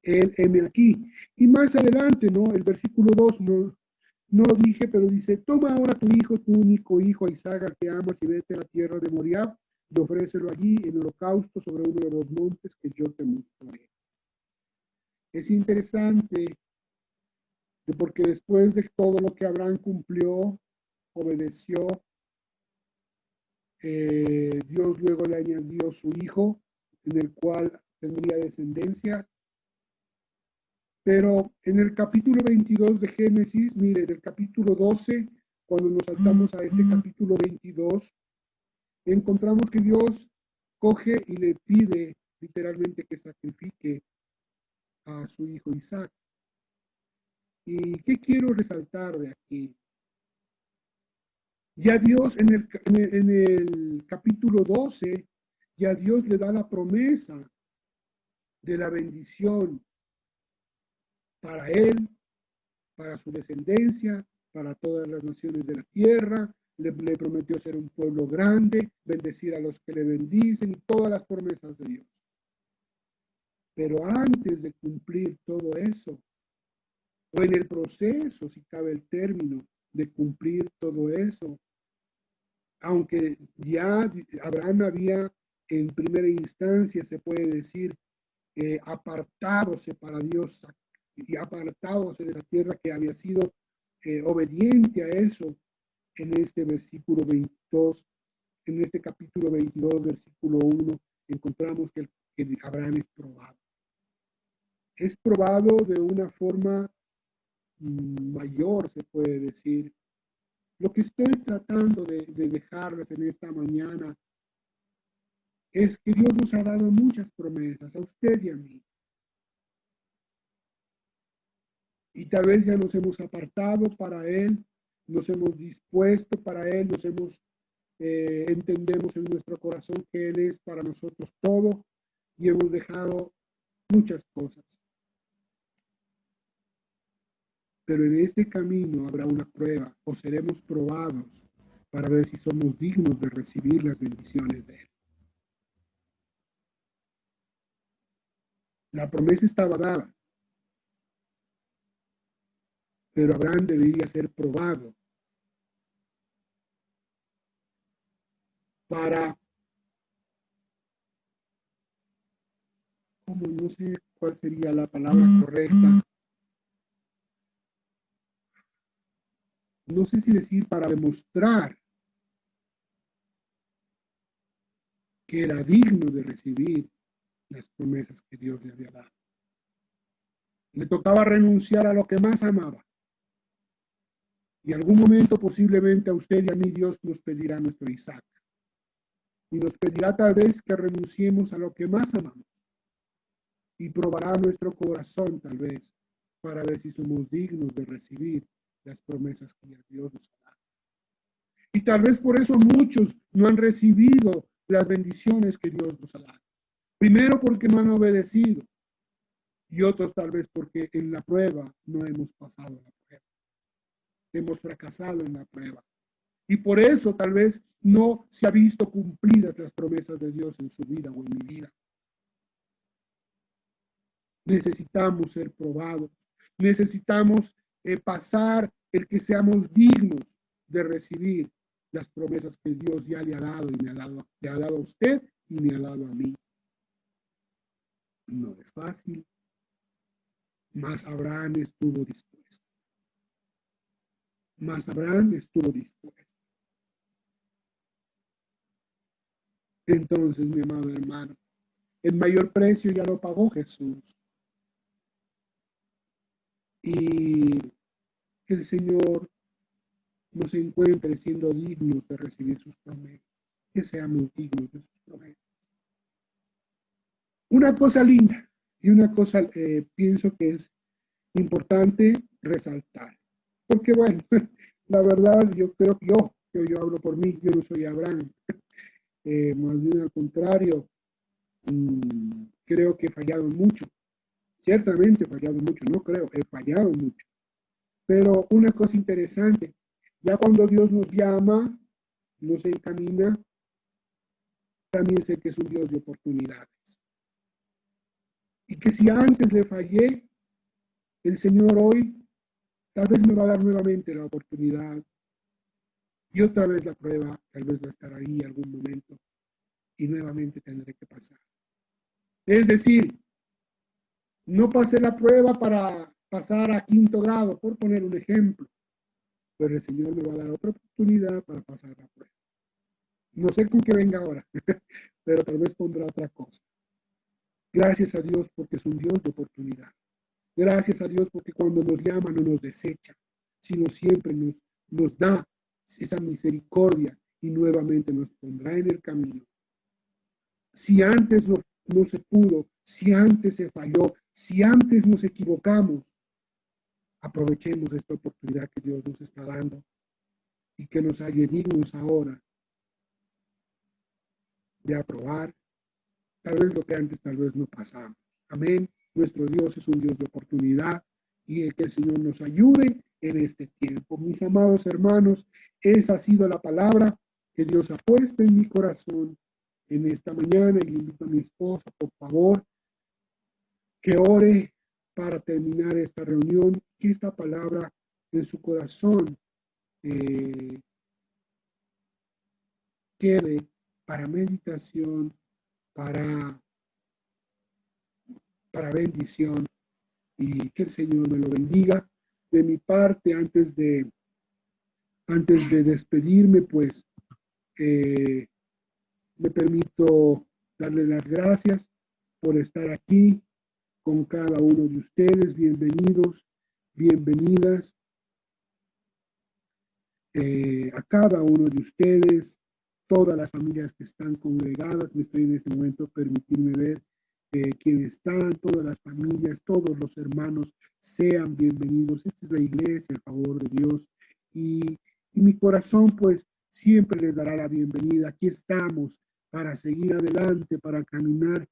él, heme aquí. Y más adelante, ¿no? El versículo 2, no lo dije, pero dice, toma ahora tu hijo, tu único hijo, a Isaac, al que amas, y vete a la tierra de Moriab, y ofrécelo allí en holocausto sobre uno de los montes que yo te mostraré. Es interesante porque después de todo lo que Abraham cumplió, obedeció, Dios luego le añadió su hijo, en el cual tendría descendencia. Pero en el capítulo 22 de Génesis, mire, del capítulo 12, cuando nos saltamos a este capítulo 22, encontramos que Dios coge y le pide literalmente que sacrifique a su hijo Isaac. ¿Y qué quiero resaltar de aquí? Ya Dios en el capítulo 12, ya Dios le da la promesa de la bendición para él, para su descendencia, para todas las naciones de la tierra. Le prometió ser un pueblo grande, bendecir a los que le bendicen y todas las promesas de Dios. Pero antes de cumplir todo eso, o en el proceso, si cabe el término, de cumplir todo eso, aunque ya Abraham había en primera instancia, se puede decir, apartadose para Dios y apartadose de esa tierra que había sido obediente a eso en este versículo 22, en este capítulo 22, versículo 1, encontramos que Abraham es probado. Es probado de una forma mayor, se puede decir. Lo que estoy tratando de dejarles en esta mañana es que Dios nos ha dado muchas promesas, a usted y a mí. Y tal vez ya nos hemos apartado para Él, nos hemos dispuesto para Él, entendemos en nuestro corazón que Él es para nosotros todo y hemos dejado muchas cosas. pero en este camino habrá una prueba o seremos probados para ver si somos dignos de recibir las bendiciones de Él. La promesa estaba dada, pero Abraham debería ser probado para, como no sé cuál sería la palabra correcta, no sé si decir para demostrar que era digno de recibir las promesas que Dios le había dado. Le tocaba renunciar a lo que más amaba. Y en algún momento posiblemente a usted y a mí Dios nos pedirá nuestro Isaac. Y nos pedirá tal vez que renunciemos a lo que más amamos. Y probará nuestro corazón tal vez para ver si somos dignos de recibir las promesas que Dios nos ha dado. Y tal vez por eso muchos no han recibido las bendiciones que Dios nos ha dado. Primero porque no han obedecido y otros tal vez porque en la prueba no hemos pasado la prueba. Hemos fracasado en la prueba. Y por eso tal vez no se ha visto cumplidas las promesas de Dios en su vida o en mi vida. Necesitamos ser probados. Necesitamos pasar el que seamos dignos de recibir las promesas que Dios ya le ha dado y le ha dado a usted y me ha dado a mí. No es fácil, mas Abraham estuvo dispuesto. Mas Abraham estuvo dispuesto. Entonces, mi amado hermano, el mayor precio ya lo pagó Jesús. Y que el Señor nos encuentre siendo dignos de recibir sus promesas. Que seamos dignos de sus promesas. Una cosa linda y una cosa pienso que es importante resaltar. Porque bueno, la verdad yo creo que yo hablo por mí, yo no soy Abraham. Más bien al contrario, creo que he fallado mucho. Ciertamente he fallado mucho, no creo, he fallado mucho. Pero una cosa interesante, ya cuando Dios nos llama, nos encamina, también sé que es un Dios de oportunidades. Y que si antes le fallé, el Señor hoy tal vez me va a dar nuevamente la oportunidad y otra vez la prueba, tal vez va a estar ahí en algún momento y nuevamente tendré que pasar. Es decir, no pasé la prueba para pasar a 5º grado, por poner un ejemplo, pero el Señor me va a dar otra oportunidad para pasar la prueba. No sé con qué venga ahora, pero tal vez pondrá otra cosa. Gracias a Dios porque es un Dios de oportunidad. Gracias a Dios porque cuando nos llama no nos desecha, sino siempre nos da esa misericordia y nuevamente nos pondrá en el camino. Si antes no se pudo, si antes se falló, si antes nos equivocamos, aprovechemos esta oportunidad que Dios nos está dando y que nos halle dignos ahora de aprobar tal vez lo que antes tal vez no pasamos. Amén. Nuestro Dios es un Dios de oportunidad y que el Señor nos ayude en este tiempo. Mis amados hermanos, esa ha sido la palabra que Dios ha puesto en mi corazón en esta mañana. Y invito a mi esposa, por favor, que ore para terminar esta reunión, que esta palabra en su corazón quede para meditación, para bendición, y que el Señor me lo bendiga. De mi parte, antes de despedirme, pues me permito darle las gracias por estar aquí con cada uno de ustedes. Bienvenidos, bienvenidas a cada uno de ustedes, todas las familias que están congregadas. Me estoy en este momento permitirme ver quienes están, todas las familias, todos los hermanos, sean bienvenidos. Esta es la iglesia, el favor de Dios. Y mi corazón, pues, siempre les dará la bienvenida. Aquí estamos para seguir adelante, para caminar